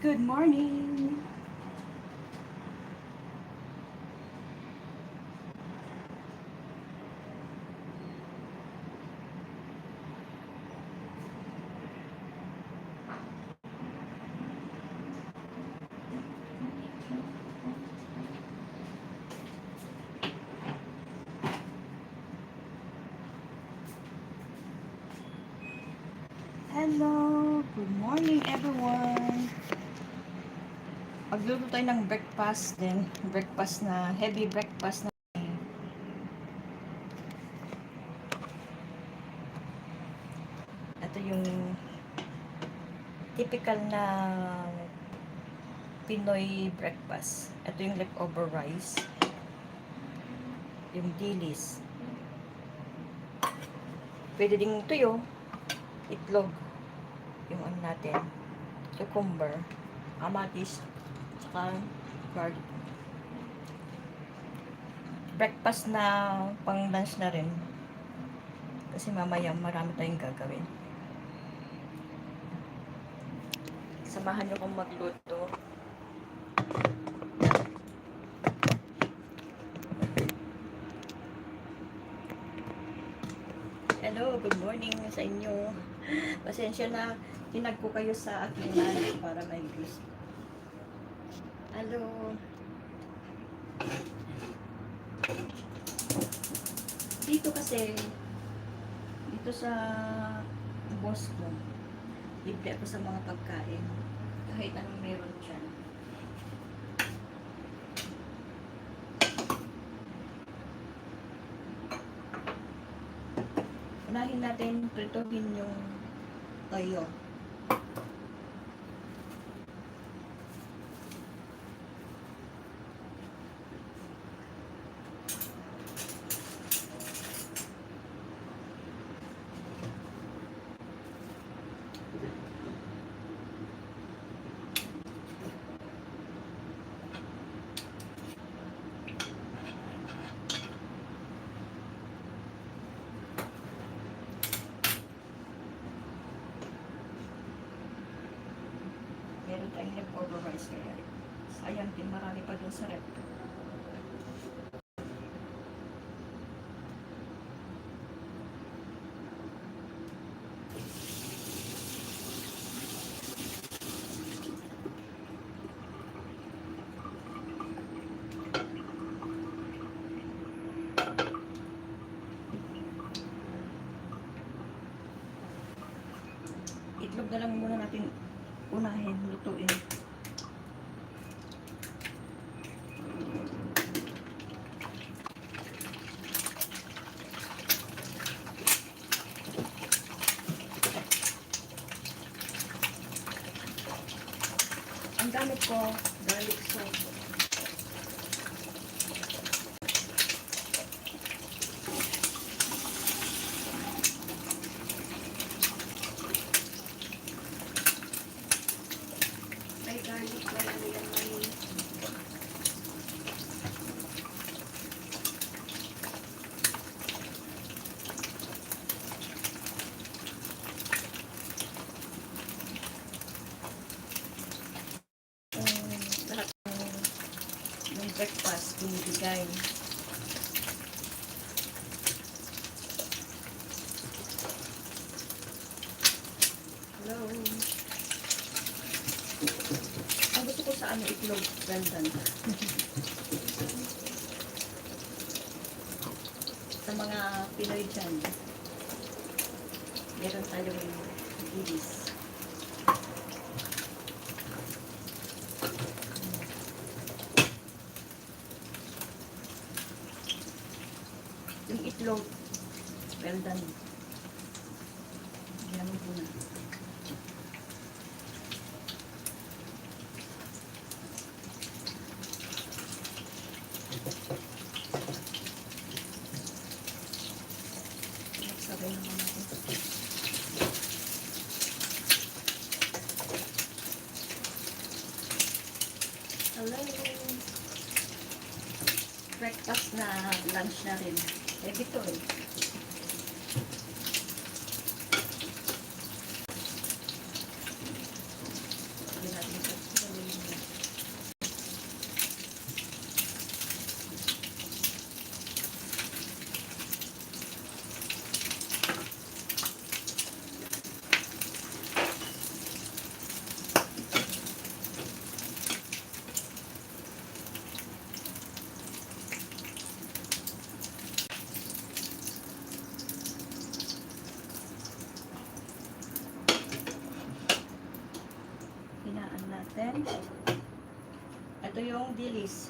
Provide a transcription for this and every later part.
Good morning! Hello! Good morning everyone! Pagluto tayo ng breakfast din. Breakfast na, heavy breakfast na. Ito yung typical na Pinoy breakfast. Ito yung leftover rice. Yung dilis. Pwede ding tuyo. Itlog. Yung ano natin. Cucumber. Kamatis. Tsaka garlic. Breakfast na pang lunch na rin. Kasi mamaya marami tayong gagawin. Samahan nyo kong magluto. Hello, good morning sa inyo. Pasensya na, tinag ko kayo sa aking live para may views. Hello. Dito kasi, dito sa boss ko, libre ako sa mga pagkain. Kahit anong meron dyan. Unahin natin prituhin yung toyo. Meron tayong leftover rice kaya sayang din, marami pa dun sa rep. Itlog na lang muna natin unahin, lutuin. Ang gamit ko, garlic sauce. May garlic, may ano yan, may lahat ng breakfast binibigay. Hello. Ang gusto ko sa ano, itlog, well done. Sa mga Pinoy dyan, meron tayong dilis. Yung itlog, well done. Ginamit ko na. Sabay naman natin. Hello. Breakfast na, lunch na rin. Eh, dito eh. Lagyan natin ito. Ito yung dilis.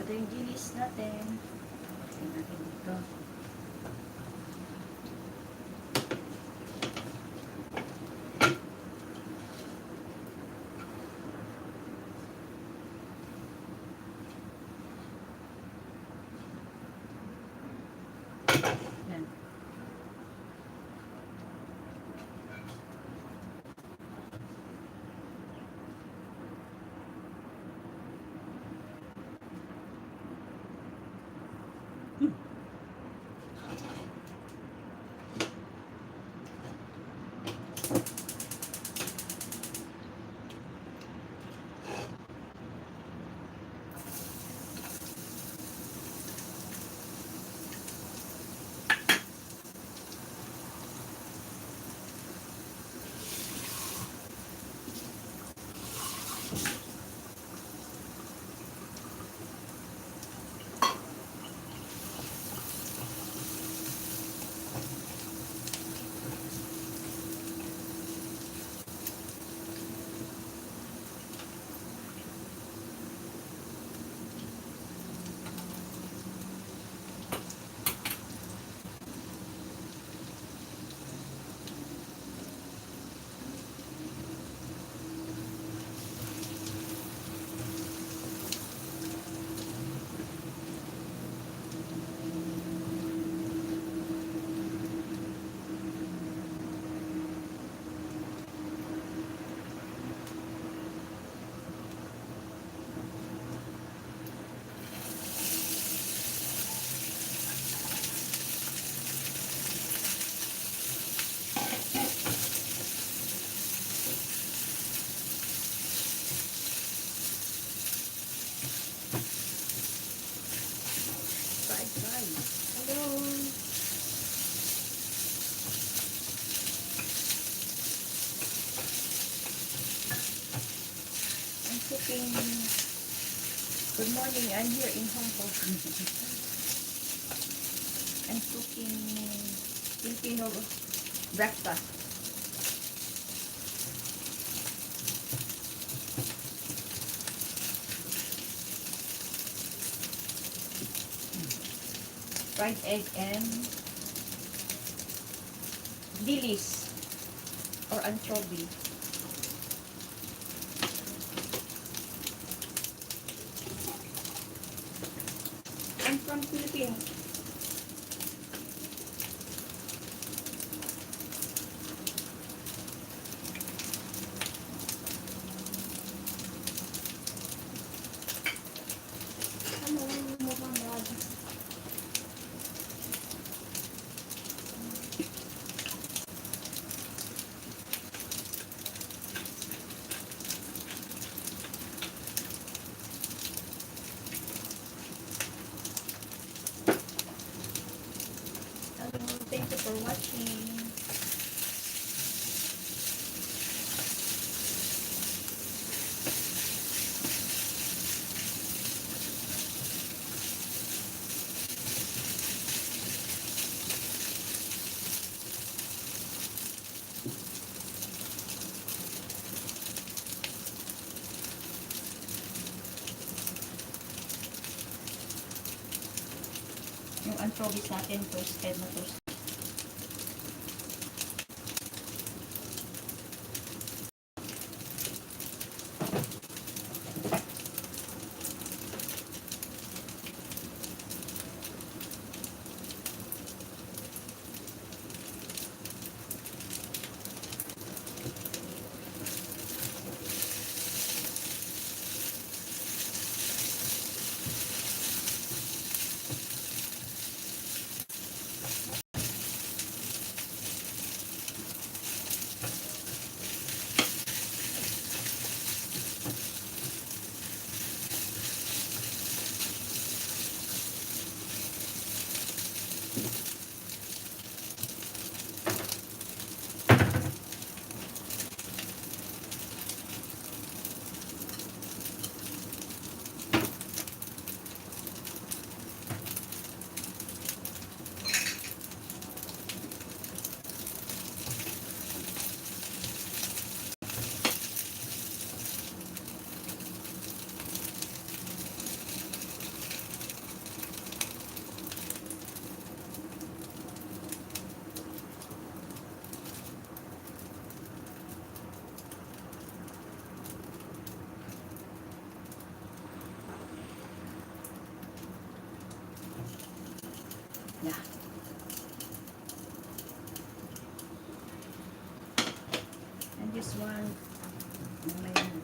Ito yung dilis natin. Tingnan natin dito. Yan. Hello. I'm cooking. Good morning. I'm here in Hong Kong. I'm cooking Filipino breakfast. Fried egg and dilis or anchovy. I'm from Philippines. Hello, Muhammad. Thank you for watching. Yung anchovies natin, toasted na toasted. Yeah. And this one, mamaya na.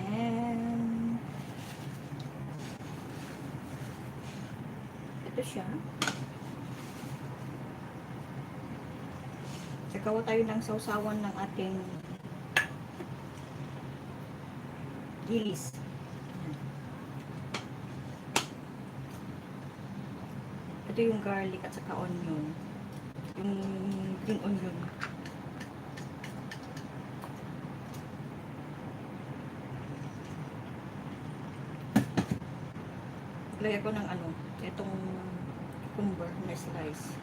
And ito siya. Gagawa tayo ng sausawan ng ating gilis. Ito yung garlic at saka onion. Yung green onion. Lagyan ko ng ano, itong cucumber na slice.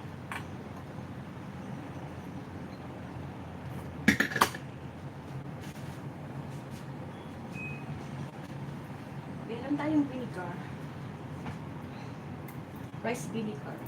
Meron tayong vinegar. Rice vinegar.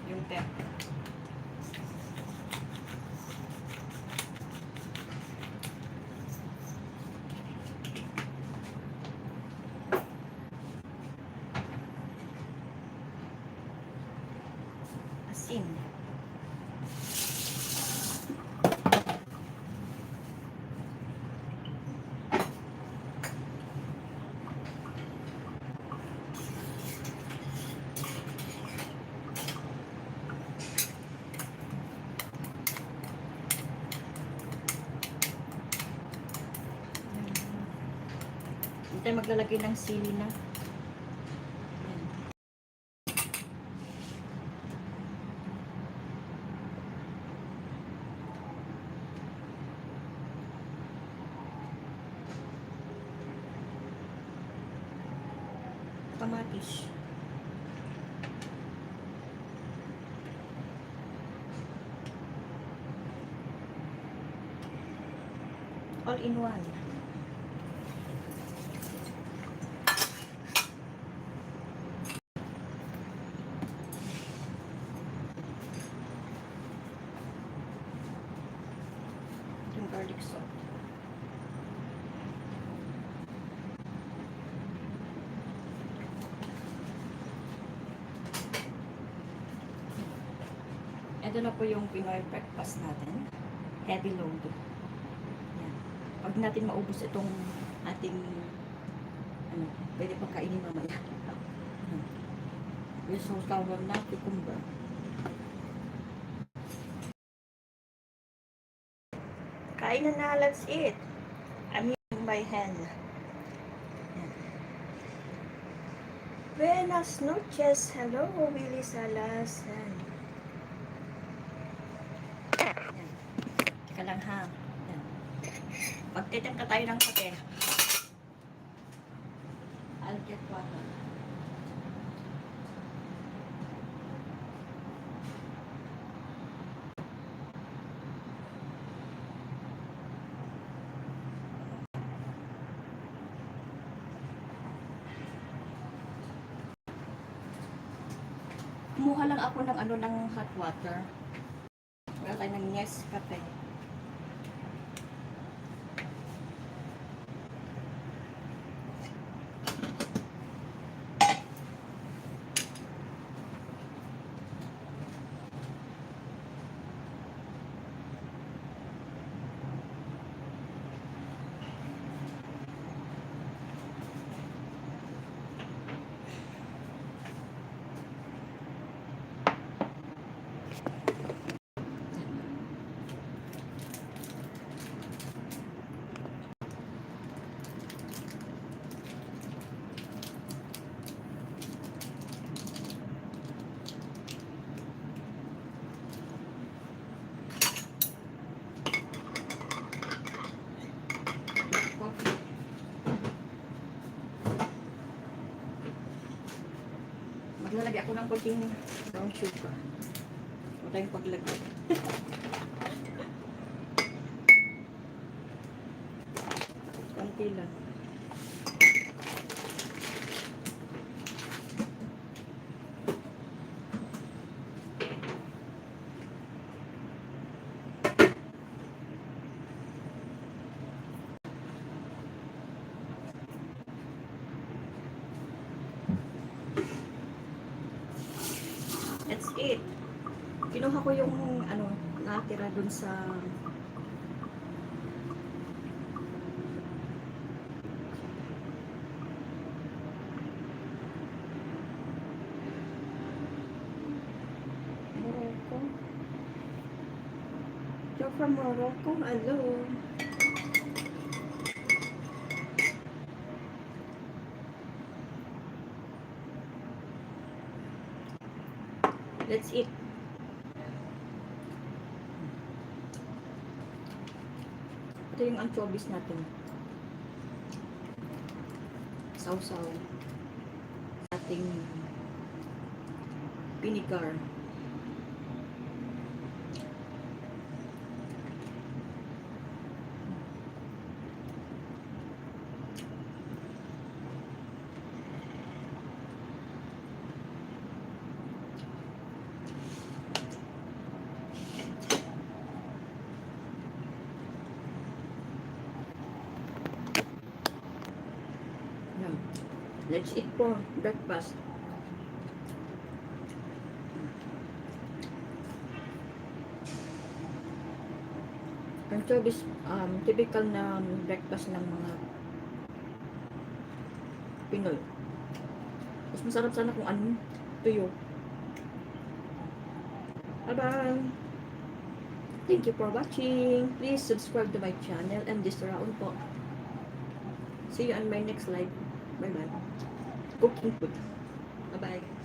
Yung pepper. Asin. Hindi tayo maglalagay ng sili na. Ayan. Kamatis. All in one. Yung garlic salt. Ito na po yung Pinoy breakfast natin. Heavy load. Yan. Pag natin maubos itong ating ano, pwede pang kainin mamaya. Yung sausawan na cucumber. Kain na, let's eat. I'm using my hand. Yan. Buenas noches. Hello, Willie Salas. Yan. Yan. Teka lang ha. Yan. Pagtitimpla tayo ng kape. I'll get water. Kumuha lang ako ng ano ng hot water. Wala tayo ng Nescafe. Lalagay ako ng konting brown sugar. Huwag tayong paglagay. Konti lang. That's it. Kinuha ko yung ano, natira dun sa Morocco. You're from Morocco? Hello. Let's eat. Ito yung anchovies natin. Sausaw. Ating vinegar. Let's eat for breakfast. Anchovies, typical na breakfast ng mga Pinoy. Mas masarap sana kung ano, tuyo. Bye-bye! Thank you for watching. Please subscribe to my channel and this Raon po. See you on my next live. Bye-bye. Cooking food. Bye-bye.